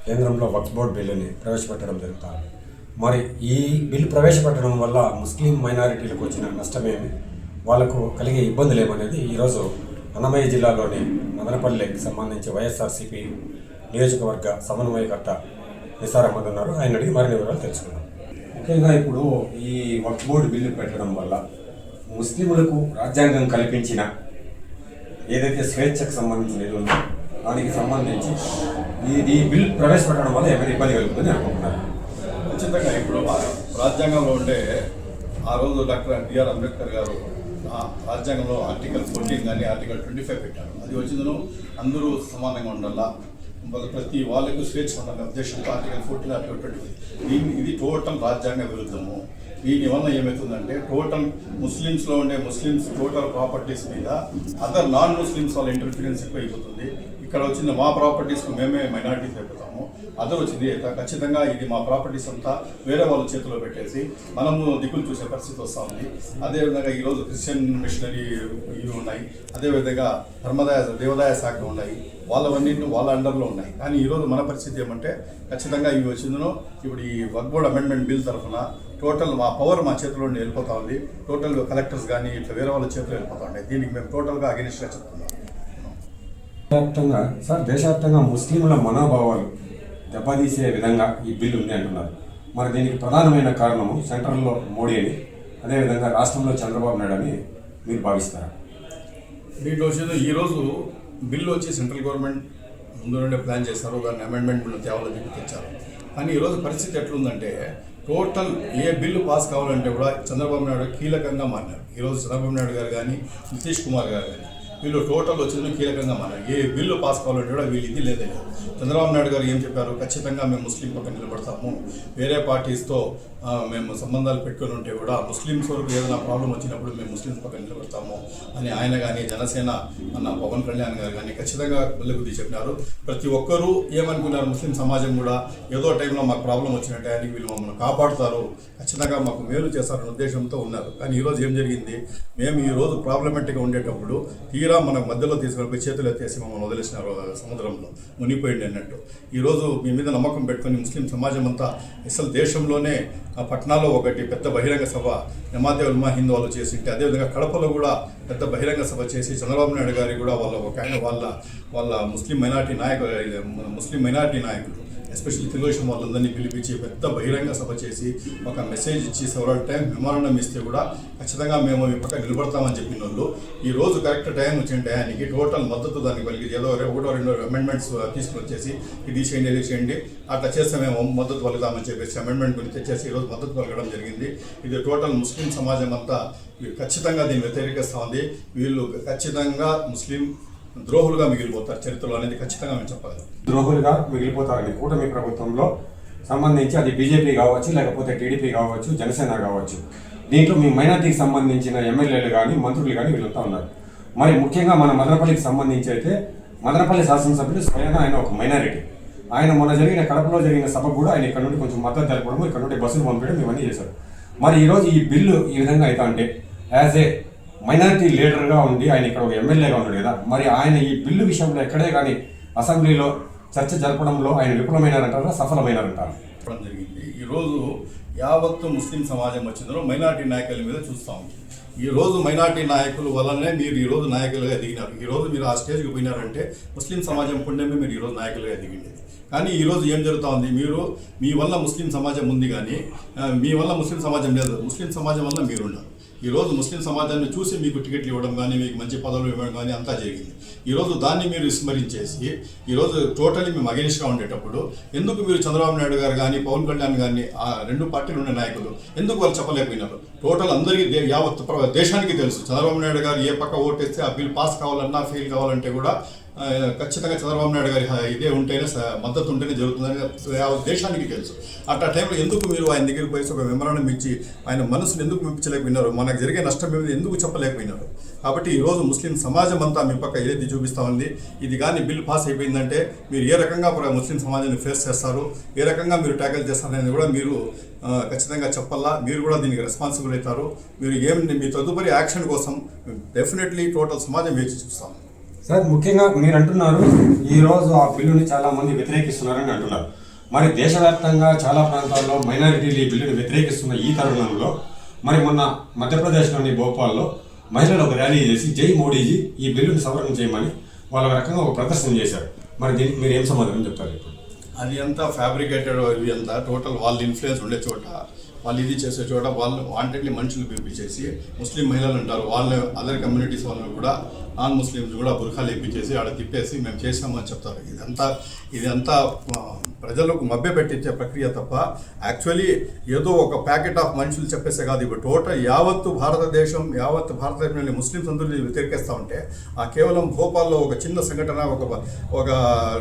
కేంద్రంలో వక్ఫ్ బోర్డు బిల్లుని ప్రవేశపెట్టడం జరుగుతుంది. మరి ఈ బిల్లు ప్రవేశపెట్టడం వల్ల ముస్లిం మైనారిటీలకు వచ్చిన నష్టమేమి, వాళ్లకు కలిగే ఇబ్బందులు ఏమనేది ఈరోజు అన్నమయ్య జిల్లాలోని మదనపల్లికి సంబంధించి వైఎస్ఆర్సీపీ నియోజకవర్గ సమన్వయకర్త నిసార్ అహ్మద్ ఉన్నారు. ఆయన అడిగి మరిన్ని వివరాలు తెలుసుకున్నాం. ముఖ్యంగా ఇప్పుడు ఈ వక్ఫ్ బోర్డు బిల్లు పెట్టడం వల్ల ముస్లింలకు రాజ్యాంగం కల్పించిన ఏదైతే స్వేచ్ఛకు సంబంధించినది ఉందో దానికి సంబంధించి ఈ బిల్ ప్రవేశపెట్టడం వల్ల ఏమైనా ఇబ్బంది కలుగుతుందని అనుకుంటున్నారు. ఖచ్చితంగా ఇప్పుడు రాజ్యాంగంలో ఉండే ఆ రోజు డాక్టర్ బిఆర్ అంబేద్కర్ గారు రాజ్యాంగంలో ఆర్టికల్ 14 కానీ ఆర్టికల్ 25 పెట్టారు. అది వచ్చిందను అందరూ సమానంగా ఉండాలా, ప్రతి వాళ్ళకు స్వేచ్ఛ ఉండాలి ఉద్దేశంతో ఆర్టికల్ 14 ఆర్టికల్ 25 ఇది టోటల్ రాజ్యాంగ విరుద్ధము. దీనివల్ల ఏమవుతుందంటే టోటల్ ముస్లిమ్స్లో ఉండే ముస్లిమ్స్ టోటల్ ప్రాపర్టీస్ మీద అదర్ నాన్ ముస్లిమ్స్ వాళ్ళ ఇంటర్ఫీరెన్స్ ఎక్కువ అయిపోతుంది. ఇక్కడ వచ్చింది మా ప్రాపర్టీస్కు మేమే మైనారిటీస్ అయిపోతాము, అదర్ వచ్చింది ఖచ్చితంగా ఇది మా ప్రాపర్టీస్ అంతా వేరే వాళ్ళ చేతిలో పెట్టేసి మనము దిక్కులు చూసే పరిస్థితి వస్తూ ఉంది. అదేవిధంగా ఈరోజు క్రిస్టియన్ మిషనరీ ఇవి ఉన్నాయి, అదేవిధంగా దేవాదాయ శాఖ ఉన్నాయి, వాళ్ళవన్నింటినీ వాళ్ళ అండర్లో ఉన్నాయి. కానీ ఈరోజు మన పరిస్థితి ఏమంటే ఖచ్చితంగా ఇవి వచ్చిందనో ఇప్పుడు ఈ వక్ఫ్ బోర్డ్ అమెండ్మెంట్ బిల్ తరఫున టోటల్ మా పవర్ మా చేతిలో వెళ్ళిపోతా ఉంది. టోటల్ కలెక్టర్స్ కానీ ఇట్లా వేరే వాళ్ళ చేతిలో వెళ్ళిపోతా ఉన్నాయి. దీనికి మేము టోటల్గా అగెనిస్ట్గా చెప్తున్నాం. దేశవ్యాప్తంగా ముస్లింల మనోభావాలు దెబ్బతీసే విధంగా ఈ బిల్లు ఉంది అంటున్నారు. మరి దీనికి ప్రధానమైన కారణము సెంట్రల్లో మోడీ అని, అదేవిధంగా రాష్ట్రంలో చంద్రబాబు నాయుడు అని మీరు భావిస్తారా? దీంట్లో వచ్చేది ఈరోజు బిల్లు వచ్చి సెంట్రల్ గవర్నమెంట్ ముందు నుండే ప్లాన్ చేశారు, దాన్ని అమెండ్మెంట్ బిల్లు తేవాలని చెప్పి తెచ్చారు. కానీ ఈరోజు పరిస్థితి ఎట్లుందంటే టోటల్ ఏ బిల్లు పాస్ కావాలంటే కూడా చంద్రబాబు నాయుడు కీలకంగా మారినారు. ఈరోజు చంద్రబాబు నాయుడు గారు కానీ నితీష్ కుమార్ గారు కానీ వీళ్ళు టోటల్ వచ్చిందని కీలకంగా మారారు. ఏ బిల్లు పాస్ కావాలంటే కూడా వీళ్ళు ఇది లేదే లేదు. చంద్రబాబు నాయుడు గారు ఏం చెప్పారు, ఖచ్చితంగా మేము ముస్లిం పక్కన నిలబడతాము, వేరే పార్టీస్తో మేము సంబంధాలు పెట్టుకుని ఉంటే కూడా ముస్లిమ్స్ వరకు ఏదైనా ప్రాబ్లం వచ్చినప్పుడు మేము ముస్లిమ్స్ పక్కన నిలబడతాము అని ఆయన కానీ జనసేన అన్న పవన్ కళ్యాణ్ గారు కానీ ఖచ్చితంగా వెలుగుది చెప్పినారు. ప్రతి ఒక్కరూ ఏమనుకున్నారు, ముస్లిం సమాజం కూడా ఏదో టైంలో మాకు ప్రాబ్లం వచ్చిన టైంకి వీళ్ళు మమ్మల్ని కాపాడుతారు, ఖచ్చితంగా మాకు మేలు చేస్తారనే ఉద్దేశంతో ఉన్నారు. కానీ ఈరోజు ఏం జరిగింది, మేము ఈరోజు ప్రాబ్లమేటిక్గా ఉండేటప్పుడు తీరా మనకు మధ్యలో తీసుకెళ్ళిపోయి చేతులు ఎత్తేసి మమ్మల్ని వదిలేసినారు సముద్రంలో మునిగిపోయింది అన్నట్టు. ఈరోజు మీ మీద నమ్మకం పెట్టుకుని ముస్లిం సమాజం అంతా అసలు దేశంలోనే పట్నాలో ఒకటి పెద్ద బహిరంగ సభ జమాతే ఉల్మా హింద్ వాళ్ళు చేసింటే, అదేవిధంగా కడపలో కూడా పెద్ద బహిరంగ సభ చేసి చంద్రబాబు నాయుడు గారికి కూడా వాళ్ళ ముస్లిం మైనారిటీ నాయకులు ఎస్పెషల్లీ తెలుగుదేశం వాళ్ళందరినీ పిలిపించి పెద్ద బహిరంగ సభ చేసి ఒక మెసేజ్ ఇచ్చి సెవరల్ టైం మెమోరాండం ఇస్తే కూడా ఖచ్చితంగా మేము ఈ పక్క నిలబడతామని చెప్పిన వాళ్ళు ఈరోజు కరెక్ట్ టైం వచ్చిన టయానికి టోటల్ మద్దతు దానికి కలిగి ఏదో 1-2 అమెండ్మెంట్స్ తీసుకుని వచ్చేసి ఇది చేయండి అట్లా చేస్తే మేము మద్దతు పలుకుతామని చెప్పేసి అమెండ్మెంట్ గురించి తెచ్చేసి ఈరోజు మద్దతు పలకడం జరిగింది. ఇది టోటల్ ముస్లిం సమాజం అంతా ఖచ్చితంగా దీన్ని వ్యతిరేకిస్తూ ఉంది. వీళ్ళు ఖచ్చితంగా ముస్లిం ద్రోహులుగా మిగిలిపోతారు చరిత్రలో అనేది ఖచ్చితంగా మేము చెప్పాలి. ద్రోహులుగా మిగిలిపోతారని కూటమి ప్రభుత్వంలో సంబంధించి అది బీజేపీ కావచ్చు, లేకపోతే టీడీపీ కావచ్చు, జనసేన కావచ్చు, దీంట్లో మీ మైనార్టీకి సంబంధించిన ఎమ్మెల్యేలు కానీ మంత్రులు కానీ వీళ్ళుతా ఉన్నారు. మరి ముఖ్యంగా మన మదనపల్లికి సంబంధించి అయితే మదనపల్లి శాసనసభ్యుడు స్వయంగా ఆయన ఒక మైనారిటీ. ఆయన మొన్న జరిగిన కడపలో జరిగిన సభకు కూడా ఆయన ఇక్కడ నుండి కొంచెం మద్దతు తెలపడం, ఇక్కడ నుండి బస్సులు పంపించడం ఇవన్నీ చేశారు. మరి ఈరోజు ఈ బిల్లు ఈ విధంగా అయితే అంటే యాజ్ ఏ మైనారిటీ లీడర్గా ఉండి ఆయన ఇక్కడ ఒక ఎమ్మెల్యేగా ఉన్నాడు కదా, మరి ఆయన ఈ బిల్లు విషయంలో ఎక్కడే కానీ అసెంబ్లీలో చర్చ జరపడంలో ఆయన విఫలమైనారంటారా, సఫలమైనారంటారా? జరిగింది. ఈరోజు యావత్తు ముస్లిం సమాజం వచ్చిందో మైనారిటీ నాయకుల మీద చూస్తూ ఉంది. ఈరోజు మైనారిటీ నాయకుల వల్లనే మీరు ఈరోజు నాయకులుగా ఎదిగినారు. ఈరోజు మీరు ఆ స్టేజ్కి పోయినారంటే ముస్లిం సమాజం పుణ్యమే మీరు ఈరోజు నాయకులుగా ఎదిగింది. కానీ ఈరోజు ఏం జరుగుతూ ఉంది, మీ వల్ల ముస్లిం సమాజం ఉంది కానీ మీ వల్ల ముస్లిం సమాజం లేదు. ముస్లిం సమాజం వల్ల మీరున్నారు. ఈరోజు ముస్లిం సమాజాన్ని చూసి మీకు టికెట్లు ఇవ్వడం కానీ మీకు మంచి పదవులు ఇవ్వడం కానీ అంతా జరిగింది. ఈరోజు దాన్ని మీరు విస్మరించేసి ఈరోజు టోటలీ మేము అగెనిస్ట్గా ఉండేటప్పుడు ఎందుకు మీరు చంద్రబాబు నాయుడు గారు కానీ పవన్ కళ్యాణ్ కానీ ఆ 2 పార్టీలు ఉన్న నాయకులు ఎందుకు వాళ్ళు చెప్పలేకపోయినారు? టోటల్ అందరికీ యావత్ దేశానికి తెలుసు చంద్రబాబు నాయుడు గారు ఏ పక్క ఓటేస్తే ఆ బిల్ పాస్ కావాలన్నా ఫెయిల్ కావాలంటే కూడా ఖచ్చితంగా చంద్రబాబు నాయుడు గారి ఇదే ఉంటేనే మద్దతు ఉంటేనే జరుగుతుందని దేశానికి తెలుసు. అట్లా టైంలో ఎందుకు మీరు ఆయన దగ్గరికి పోయి ఒక మెమరాండం ఇచ్చి ఆయన మనసును ఎందుకు మెప్పించలేకపోయినారు? మనకు జరిగే నష్టం ఏమి ఎందుకు చెప్పలేకపోయినారు? కాబట్టి ఈరోజు ముస్లిం సమాజం అంతా మీ పక్క ఏది చూపిస్తూ ఉంది. ఇది కానీ బిల్ పాస్ అయిపోయిందంటే మీరు ఏ రకంగా ముస్లిం సమాజాన్ని ఫేస్ చేస్తారు, ఏ రకంగా మీరు ట్యాకిల్ చేస్తారనేది కూడా మీరు ఖచ్చితంగా చెప్పాలా. మీరు కూడా దీనికి రెస్పాన్సిబుల్ అవుతారు. మీరు మీ తదుపరి యాక్షన్ కోసం డెఫినెట్లీ టోటల్ సమాజం వేచి చూస్తాం. సార్ ముఖ్యంగా మీరు అంటున్నారు ఈరోజు ఆ బిల్లుని చాలా మంది వ్యతిరేకిస్తున్నారని అంటున్నారు. మరి దేశవ్యాప్తంగా చాలా ప్రాంతాల్లో మైనారిటీలు ఈ బిల్లుని వ్యతిరేకిస్తున్న ఈ తరుణంలో మరి మొన్న మధ్యప్రదేశ్లోని భోపాల్లో మహిళలు ఒక ర్యాలీ చేసి జై మోడీజీ ఈ బిల్లుని సవరణ చేయమని వాళ్ళ రకంగా ఒక ప్రదర్శన చేశారు. మరి దీనికి మీరు ఏం సమాధానం చెప్తారు? ఇప్పుడు అది అంతా ఫ్యాబ్రికేటెడ్, ఇది అంతా టోటల్ వాళ్ళ ఇన్ఫ్లుయెన్స్ ఉండే చోట, వాళ్ళు ఇది చేసే చోట వాళ్ళు వాంటెడ్లీ మనుషులు పిలిపించేసి ముస్లిం మహిళలు ఉంటారు, వాళ్ళ అదర్ కమ్యూనిటీస్ వాళ్ళని కూడా నాన్ ముస్లిమ్స్ కూడా బుర్ఖాలు ఇప్పించేసి ఆడ తిప్పేసి మేము చేసామని చెప్తారు. ఇదంతా ప్రజలకు మభ్య పెట్టించే ప్రక్రియ తప్ప యాక్చువల్లీ ఏదో ఒక ప్యాకెట్ ఆఫ్ మనుషులు చెప్పేసే కాదు. ఇప్పుడు టోటల్ యావత్తు భారతదేశంలోని ముస్లిమ్స్ అందరూ వ్యతిరేకిస్తూ ఉంటే ఆ కేవలం భోపాల్లో ఒక చిన్న సంఘటన, ఒక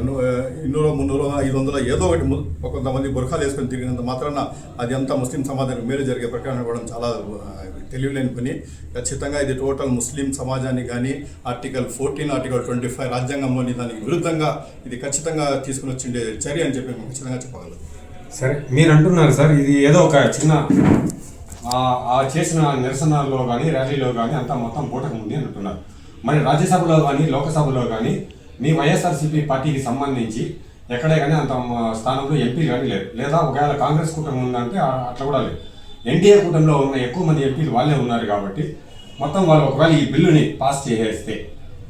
200, 300, 500 ఏదో ఒకటి కొంతమంది బుర్ఖాలు వేసుకొని తిరిగినంత మాత్రాన అది అంతా ముస్లిం సమాజానికి మేలు జరిగే ప్రక్రియ కూడా చాలా తెలియలేని పని. ఖచ్చితంగా ఇది టోటల్ ముస్లిం సమాజానికి కానీ ఆర్టికల్ 14, ఆర్టికల్ 25 రాజ్యాంగంలోని దానికి విరుద్ధంగా ఇది ఖచ్చితంగా తీసుకుని వచ్చిండే చర్య అని చెప్పి మేము ఖచ్చితంగా చెప్పగలం. సరే, మీరు అంటున్నారు సార్ ఇది ఏదో ఒక చిన్న ఆ చేసిన నిరసనలో కానీ ర్యాలీలో కానీ అంతా మొత్తం బూటకం ఉంది అని అంటున్నారు. మరి రాజ్యసభలో కానీ లోకసభలో కానీ మీ వైఎస్ఆర్సీపీ పార్టీకి సంబంధించి ఎక్కడే కానీ అంత స్థానంలో ఎంపీలు కానీ లేరు, లేదా ఒకవేళ కాంగ్రెస్ కూటమి ఉందంటే అట్లా కూడా లేదు. ఎన్డీఏ కూటమిలో ఉన్న ఎక్కువ మంది ఎంపీలు వాళ్ళే ఉన్నారు కాబట్టి మొత్తం వాళ్ళు ఒకవేళ ఈ బిల్లుని పాస్ చేసేస్తే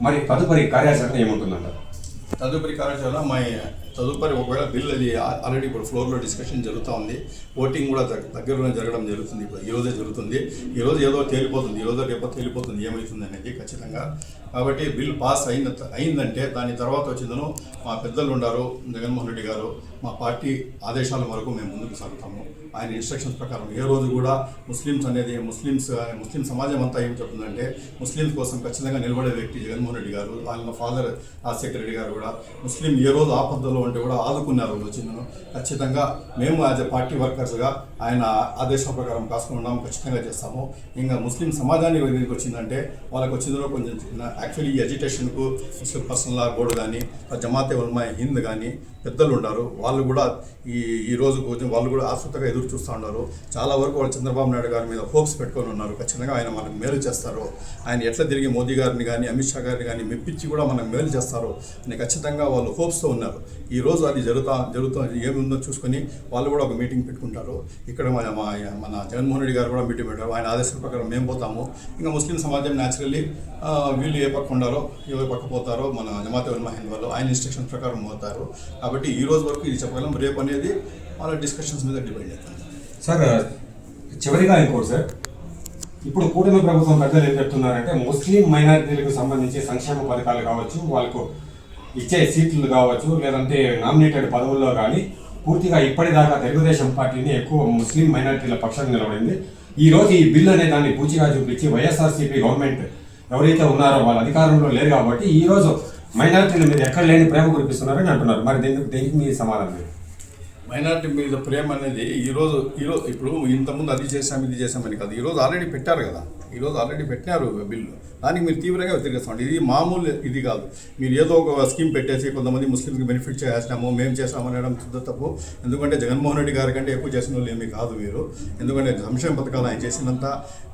మరి తదుపరి కార్యాచరణ ఏముంటుందంటారు? తదుపరి ఒకవేళ బిల్ అది ఆల్రెడీ ఇప్పుడు ఫ్లోర్లో డిస్కషన్ జరుగుతూ ఉంది, ఓటింగ్ కూడా దగ్గరలోనే జరగడం జరుగుతుంది. ఇప్పుడు ఈరోజే జరుగుతుంది, ఈరోజు ఏదో తేలిపోతుంది, ఈరోజు రేపో తేలిపోతుంది ఏమవుతుంది అనేది ఖచ్చితంగా. కాబట్టి బిల్ పాస్ అయిందంటే దాని తర్వాత వచ్చిందను మా పెద్దలు ఉన్నారు, జగన్మోహన్ రెడ్డి గారు, మా పార్టీ ఆదేశాల వరకు మేము ముందుకు సాగుతాము. ఆయన ఇన్స్ట్రక్షన్స్ ప్రకారం ఏ రోజు కూడా ముస్లిం సమాజం అంతా ఏం చెప్తుందంటే ముస్లిమ్స్ కోసం ఖచ్చితంగా నిలబడే వ్యక్తి జగన్మోహన్ రెడ్డి గారు, ఆయన ఫాదర్ రాజశేఖర రెడ్డి గారు కూడా ముస్లిం ఏ రోజు ఆపదలో ఉంటే కూడా ఆదుకున్నారు వచ్చిందను. ఖచ్చితంగా మేము యాజ్ ఎ పార్టీ వర్కర్స్గా ఆయన ఆదేశాల ప్రకారం కాసుకున్నాము, ఖచ్చితంగా చేస్తాము. ఇంకా ముస్లిం సమాజానికి దగ్గరికి వచ్చిందంటే వాళ్ళకి వచ్చిందో కొంచెం యాక్చువల్లీ ఈ ఎడ్యుకేషన్కు ముస్లిం పర్సనల్ లా బోర్డు కానీ జమాతే ఉలమా హింద్ కానీ పెద్దలు ఉన్నారు, వాళ్ళు కూడా ఈ రోజు కొంచెం వాళ్ళు కూడా ఆసక్తిగా ఎదురు చూస్తూ ఉన్నారు. చాలా వరకు వాళ్ళు చంద్రబాబు నాయుడు గారి మీద హోప్స్ పెట్టుకొని ఉన్నారు. ఖచ్చితంగా ఆయన మనకు మేలు చేస్తారు, ఆయన ఎట్లా తిరిగి మోదీ గారిని కానీ అమిత్ షా గారిని కానీ మెప్పించి కూడా మనకు మేలు చేస్తారు అని ఖచ్చితంగా వాళ్ళు హోప్స్తో ఉన్నారు. ఈరోజు అది జరుగుతుంది ఏముందో చూసుకొని వాళ్ళు కూడా ఒక మీటింగ్ పెట్టుకుంటారు. ఇక్కడ మన జగన్మోహన్ రెడ్డి గారు కూడా మీటింగ్ పెట్టారు. ఆయన ఆదేశాల ప్రకారం మేము పోతాము. ఇంకా ముస్లిం సమాజం న్యాచురల్లీ వీళ్ళు ఏ పక్క ఉండారో ఏ పక్క పోతారో మన జమాతే ఉలమా హింద్ వాళ్ళు ఆయన ఇన్స్ట్రక్షన్ ప్రకారం పోతారు. కాబట్టి ఈ రోజు వరకు ఇది చెప్పగలం, రేపు అనేది వాళ్ళ డిస్కషన్స్ మీద డిపెండ్ అవుతుంది. సార్ చివరిగా ఇంకోటి సార్, ఇప్పుడు కూటమి ప్రభుత్వం పెద్దలు ఏం చెప్తున్నారంటే ముస్లిం మైనారిటీలకు సంబంధించి సంక్షేమ పథకాలు కావచ్చు, వాళ్ళకు ఇచ్చే సీట్లు కావచ్చు, లేదంటే నామినేటెడ్ పదవుల్లో కానీ పూర్తిగా ఇప్పటిదాకా తెలుగుదేశం పార్టీని ఎక్కువ ముస్లిం మైనారిటీల పక్షాన్ని నిలబడింది. ఈ రోజు ఈ బిల్లు అనే దాన్ని పూచిగా చూపించి వైఎస్ఆర్సీపీ గవర్నమెంట్ ఎవరైతే ఉన్నారో వాళ్ళ అధికారంలో లేరు కాబట్టి ఈ రోజు మైనారిటీల మీద ఎక్కడ లేని ప్రేమ కురిపిస్తున్నారని అంటున్నారు. మరి దీనికి మీ సమాధానం? మైనారిటీ మీద ప్రేమ అనేది ఈరోజు ఇప్పుడు ఇంతకుముందు అది చేసాం ఇది చేసామని కాదు, ఈరోజు ఆల్రెడీ పెట్టారు కదా, ఈరోజు ఆల్రెడీ పెట్టినారు బిల్లు, దానికి మీరు తీవ్రంగా వ్యతిరేకిస్తామండి. ఇది మామూలు ఇది కాదు, మీరు ఏదో ఒక స్కీమ్ పెట్టేసి కొంతమంది ముస్లింస్కి బెనిఫిట్ చేస్తాము మేము చేస్తామనడం శుద్ధ తప్పు. ఎందుకంటే జగన్మోహన్ రెడ్డి గారి కంటే ఎక్కువ చేసిన వాళ్ళు ఏమీ కాదు మీరు. ఎందుకంటే సంక్షేమ పథకాలు ఆయన చేసినంత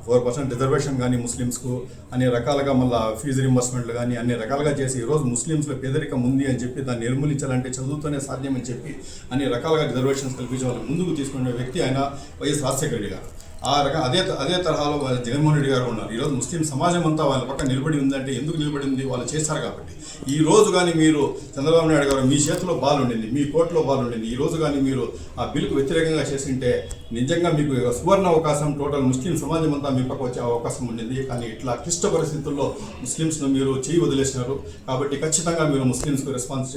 4% రిజర్వేషన్ కానీ ముస్లిమ్స్కు అన్ని రకాలుగా మళ్ళీ ఫీజు రింబర్స్మెంట్లు కానీ అన్ని రకాలుగా చేసి ఈరోజు ముస్లిమ్స్లో పేదరికం ఉంది అని చెప్పి దాన్ని నిర్మూలించాలంటే చదువుతూనే సాధ్యమని చెప్పి అన్ని రకాలుగా రిజర్వేషన్స్ కల్పించే వాళ్ళు ముందుకు తీసుకునే వ్యక్తి ఆయన వైఎస్ రాజశేఖర రెడ్డి గారు. ఆ రకం అదే తరహాలో జగన్మోహన్ రెడ్డి గారు ఉన్నారు. ఈరోజు ముస్లిం సమాజం అంతా వాళ్ళ పక్క నిలబడి ఉందంటే ఎందుకు నిలబడి ఉంది, వాళ్ళు చేశారు కాబట్టి. ఈ రోజు కానీ మీరు చంద్రబాబు నాయుడు గారు మీ చేతిలో బాల్ ఉండింది, మీ కోర్టులో బాల్ ఉండింది, ఈ రోజు కానీ మీరు ఆ బిల్లుకు వ్యతిరేకంగా చేసింటే నిజంగా మీకు సువర్ణ అవకాశం టోటల్ ముస్లిం సమాజం అంతా మీ పక్క వచ్చే అవకాశం ఉండింది. కానీ ఇట్లా క్లిష్ట పరిస్థితుల్లో ముస్లిమ్స్ను మీరు చేయి వదిలేసినారు. కాబట్టి ఖచ్చితంగా మీరు ముస్లిమ్స్కు రెస్పాన్స్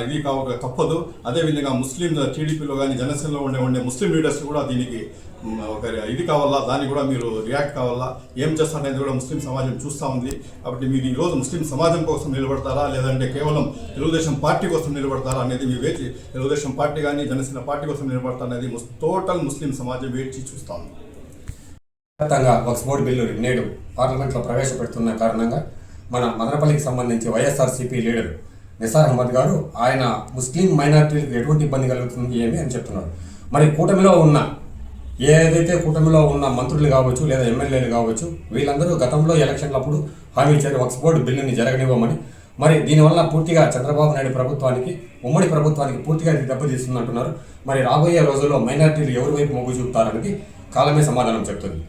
ఇది తప్పదు. అదేవిధంగా ముస్లిం టీడీపీలో కానీ జనసేనలో ఉండే ముస్లిం లీడర్స్ కూడా దీనికి ఒక ఇది కావాలా, దాన్ని కూడా మీరు రియాక్ట్ కావాలా, ఏం చేస్తారనేది కూడా ముస్లిం సమాజం చూస్తూ ఉంది. కాబట్టి మీరు ఈరోజు ముస్లిం సమాజం కోసం నిలబడతారా లేదంటే కేవలం తెలుగుదేశం పార్టీ కోసం నిలబడతారా అనేది మీ వేచి, తెలుగుదేశం పార్టీ కానీ జనసేన పార్టీ కోసం నిలబడతారా అనేది టోటల్ ముస్లిం సమాజం వేచి చూస్తూ ఉంది. ఖచ్చితంగా వక్ఫ్ బోర్డు బిల్లు నేడు పార్లమెంట్లో ప్రవేశపెడుతున్న కారణంగా మన మదనపల్లికి సంబంధించి వైఎస్ఆర్సీపీ లీడర్ నిసార్ అహ్మద్ గారు ఆయన ముస్లిం మైనారిటీలకు ఎటువంటి ఇబ్బంది కలుగుతుంది ఏమి అని చెప్తున్నారు. మరి కూటమిలో ఉన్న ఏదైతే కూటమిలో ఉన్న మంత్రులు కావచ్చు లేదా ఎమ్మెల్యేలు కావచ్చు వీళ్ళందరూ గతంలో ఎలక్షన్లప్పుడు హామీ ఇచ్చారు వక్ఫ్ బోర్డు బిల్లుని జరగనివ్వమని. మరి దీనివల్ల పూర్తిగా చంద్రబాబు నాయుడు ప్రభుత్వానికి, ఉమ్మడి ప్రభుత్వానికి పూర్తిగా ఇది దెబ్బతీస్తుంది అంటున్నారు. మరి రాబోయే రోజుల్లో మైనారిటీలు ఎవరి వైపు మొగ్గు చూపుతారనేది కాలమే సమాధానం చెప్తుంది.